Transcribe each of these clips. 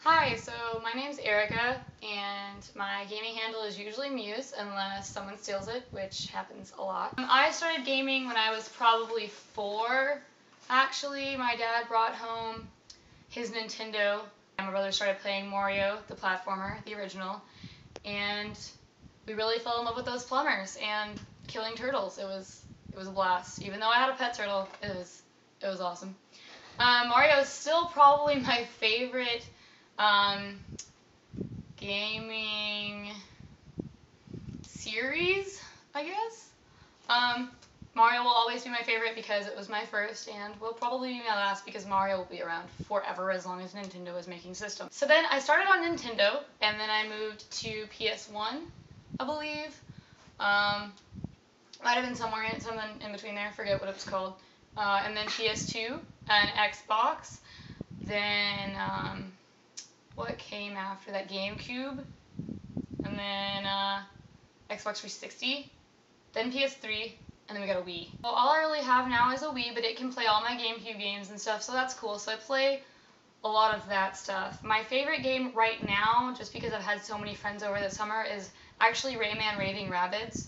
Hi, so my name's Erica, and my gaming handle is usually Muse, unless someone steals it, which happens a lot. I started gaming when I was probably 4, actually. My dad brought home his Nintendo, and my brother started playing Mario, the platformer, the original, and we really fell in love with those plumbers and killing turtles. It was a blast. Even though I had a pet turtle, it was awesome. Mario is still probably my favorite gaming series, I guess. Mario will always be my favorite because it was my first, and will probably be my last because Mario will be around forever as long as Nintendo is making systems. So then I started on Nintendo, and then I moved to PS1, I believe. Might have been somewhere something in between there, I forget what it was called. And then PS2 and Xbox. Then what came after that? GameCube, and then Xbox 360, then PS3, and then we got a Wii. Well, all I really have now is a Wii, but it can play all my GameCube games and stuff, so that's cool. So I play a lot of that stuff. My favorite game right now, just because I've had so many friends over the summer, is actually Rayman Raving Rabbids,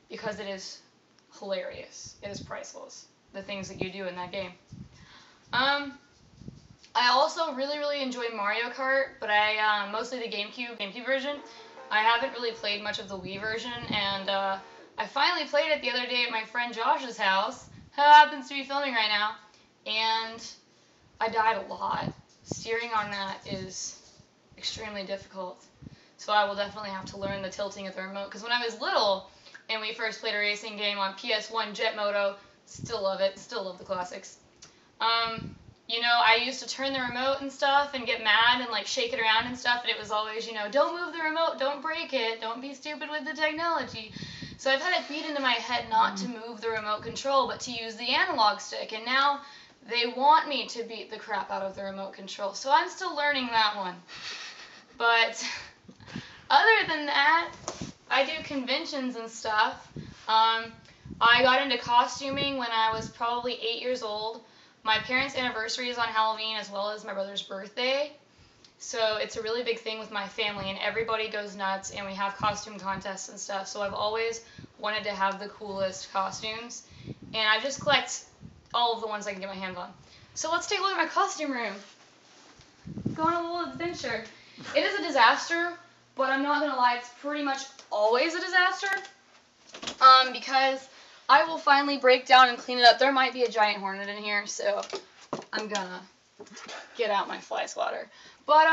because it is hilarious. It is priceless, the things that you do in that game. I also really enjoy Mario Kart, but I mostly the GameCube version. I haven't really played much of the Wii version, and I finally played it the other day at my friend Josh's house, who happens to be filming right now, and I died a lot. Steering on that is extremely difficult, so I will definitely have to learn the tilting of the remote, because when I was little and we first played a racing game on PS1 Jet Moto, still love it, still love the classics. You know, I used to turn the remote and stuff and get mad and like shake it around and stuff, and it was always, you know, don't move the remote, don't break it, don't be stupid with the technology. So I've had it beat into my head not to move the remote control, but to use the analog stick, and now they want me to beat the crap out of the remote control. So I'm still learning that one. But other than that, I do conventions and stuff. I got into costuming when I was probably 8 years old. My parents' anniversary is on Halloween, as well as my brother's birthday. So it's a really big thing with my family, and everybody goes nuts, and we have costume contests and stuff. So I've always wanted to have the coolest costumes, and I just collect all of the ones I can get my hands on. So let's take a look at my costume room. Go on a little adventure. It is a disaster, but I'm not going to lie, it's pretty much always a disaster, because I will finally break down and clean it up. There might be a giant hornet in here, so I'm gonna get out my fly swatter. But,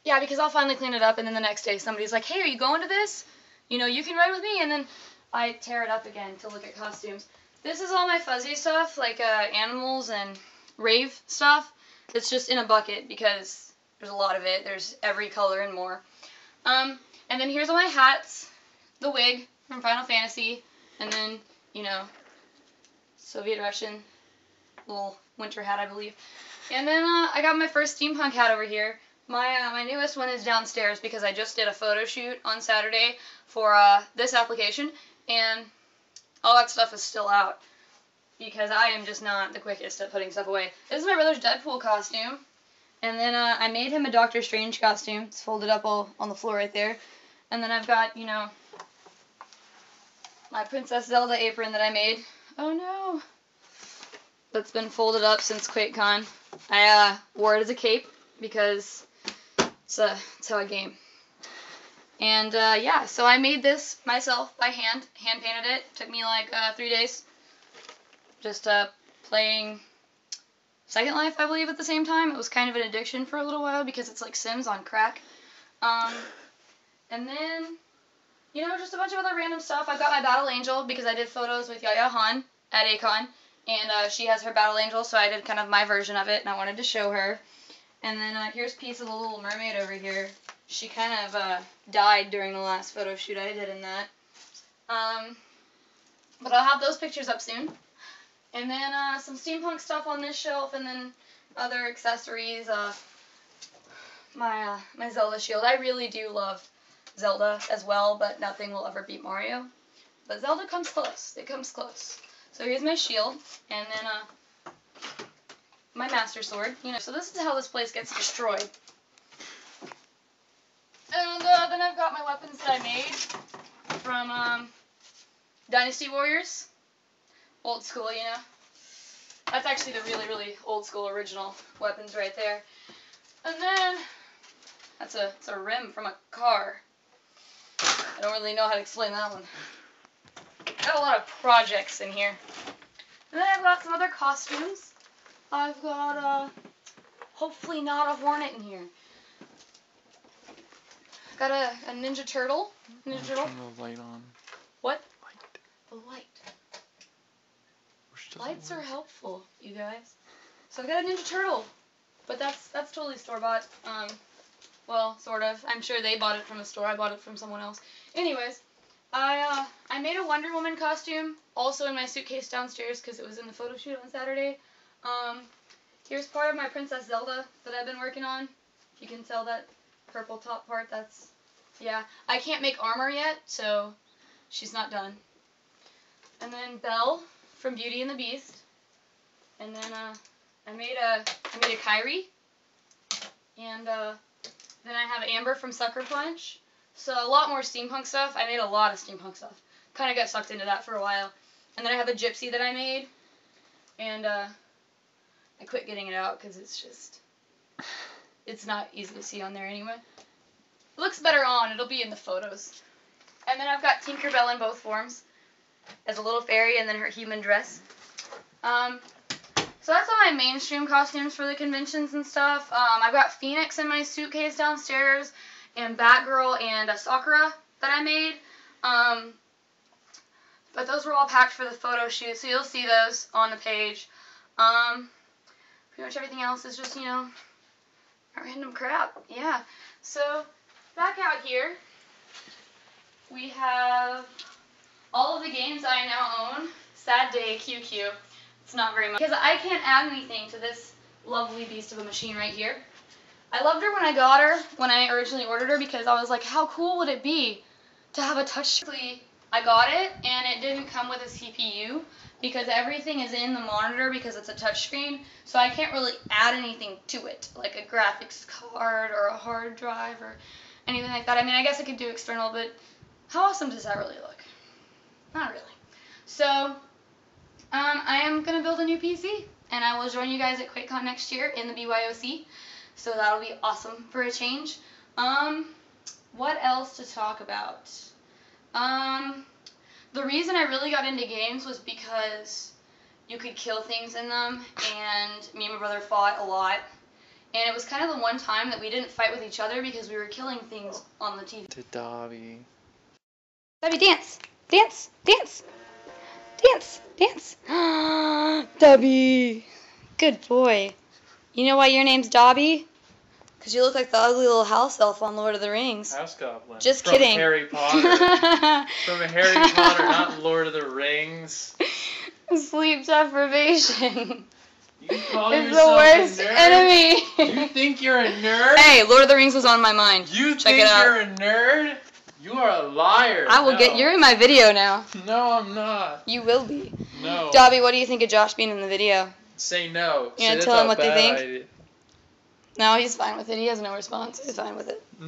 yeah, because I'll finally clean it up, and then the next day somebody's like, hey, are you going to this? You know, you can ride with me, and then I tear it up again to look at costumes. This is all my fuzzy stuff, like animals and rave stuff. It's just in a bucket because there's a lot of it. There's every color and more. And then here's all my hats, the wig from Final Fantasy, and then, you know, Soviet Russian little winter hat, I believe. And then I got my first steampunk hat over here. My newest one is downstairs because I just did a photo shoot on Saturday for this application, and all that stuff is still out because I am just not the quickest at putting stuff away. This is my brother's Deadpool costume, and then I made him a Doctor Strange costume. It's folded up all on the floor right there. And then I've got, you know, my Princess Zelda apron that I made. Oh no! That's been folded up since Quakecon. I wore it as a cape because it's how I game. And yeah, so I made this myself by hand. Hand painted it. Took me like 3 days. Just playing Second Life, I believe, at the same time. It was kind of an addiction for a little while because it's like Sims on crack. And then, you know, just a bunch of other random stuff. I've got my Battle Angel because I did photos with Yaya Han at AKon, and she has her Battle Angel, so I did kind of my version of it, and I wanted to show her. And then here's a piece of the Little Mermaid over here. She kind of died during the last photo shoot I did in that. But I'll have those pictures up soon. And then some steampunk stuff on this shelf, and then other accessories. My Zelda shield. I really do love Zelda as well, but nothing will ever beat Mario. But Zelda comes close. It comes close. So here's my shield, and then my master sword. So this is how this place gets destroyed. And then I've got my weapons that I made from Dynasty Warriors. Old school, That's actually the really, really old school original weapons right there. And then it's a rim from a car. I don't really know how to explain that one. Got a lot of projects in here. And then I've got some other costumes. I've got hopefully not a hornet in here. Got a Ninja Turtle. Ninja Turtle. Turn the light on. What? Light. The light. Lights are helpful, you guys. So I've got a Ninja Turtle, but that's totally store-bought. Well, sort of. I'm sure they bought it from a store. I bought it from someone else. Anyways, I made a Wonder Woman costume, also in my suitcase downstairs because it was in the photo shoot on Saturday. Here's part of my Princess Zelda that I've been working on. If you can tell that purple top part, yeah. I can't make armor yet, so she's not done. And then Belle from Beauty and the Beast. And then I made a Kyrie. And then I have Amber from Sucker Punch. So a lot more steampunk stuff. I made a lot of steampunk stuff. Kind of got sucked into that for a while. And then I have a Gypsy that I made. And I quit getting it out because it's not easy to see on there anyway. It looks better on. It'll be in the photos. And then I've got Tinkerbell in both forms. As a little fairy and then her human dress. So that's all my mainstream costumes for the conventions and stuff. I've got Phoenix in my suitcase downstairs, and Batgirl and Sakura that I made. But those were all packed for the photo shoot, so you'll see those on the page. Pretty much everything else is just, random crap. Yeah. So back out here, we have all of the games I now own. Sad day, QQ. It's not very much. Because I can't add anything to this lovely beast of a machine right here. I loved her when I got her, when I originally ordered her, because I was like, how cool would it be to have a touch? I got it, and it didn't come with a CPU, because everything is in the monitor because it's a touchscreen, so I can't really add anything to it, like a graphics card or a hard drive or anything like that. I mean, I guess I could do external, but how awesome does that really look? Not really. So, I am going to build a new PC, and I will join you guys at Quakecon next year in the BYOC, so that'll be awesome for a change. What else to talk about? The reason I really got into games was because you could kill things in them, and me and my brother fought a lot, and it was kind of the one time that we didn't fight with each other because we were killing things on the TV. To Dobby. Dobby, dance! Dance! Dance! Dance! Dance! Dobby! Good boy. You know why your name's Dobby? Because you look like the ugly little house elf on Lord of the Rings. House Goblin. Just kidding. From Harry Potter. From Harry Potter, not Lord of the Rings. Sleep deprivation. You call it's yourself the worst a nerd? enemy. You think you're a nerd? Hey, Lord of the Rings was on my mind. You Check think it out. you're a nerd? You are a liar. I will get. You're in my video now. No, I'm not. You will be. No. Dobby, what do you think of Josh being in the video? Say no. You gonna tell him what they think? No, he's fine with it. He has no response. He's fine with it. No.